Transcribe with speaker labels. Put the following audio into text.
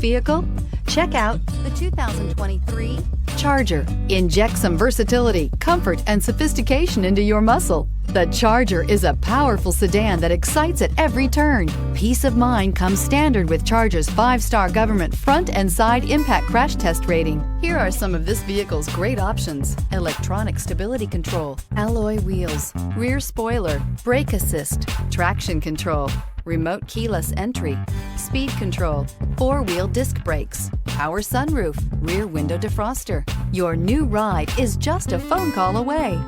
Speaker 1: vehicle? Check out the 2023 Charger. Inject some versatility, comfort, and sophistication into your muscle. The Charger is a powerful sedan that excites at every turn. Peace of mind comes standard with Charger's 5-star government front and side impact crash test rating. Here are some of this vehicle's great options: electronic stability control, alloy wheels, rear spoiler, brake assist, traction control, remote keyless entry, speed control, 4-wheel disc brakes, power sunroof, rear window defroster. Your new ride is just a phone call away.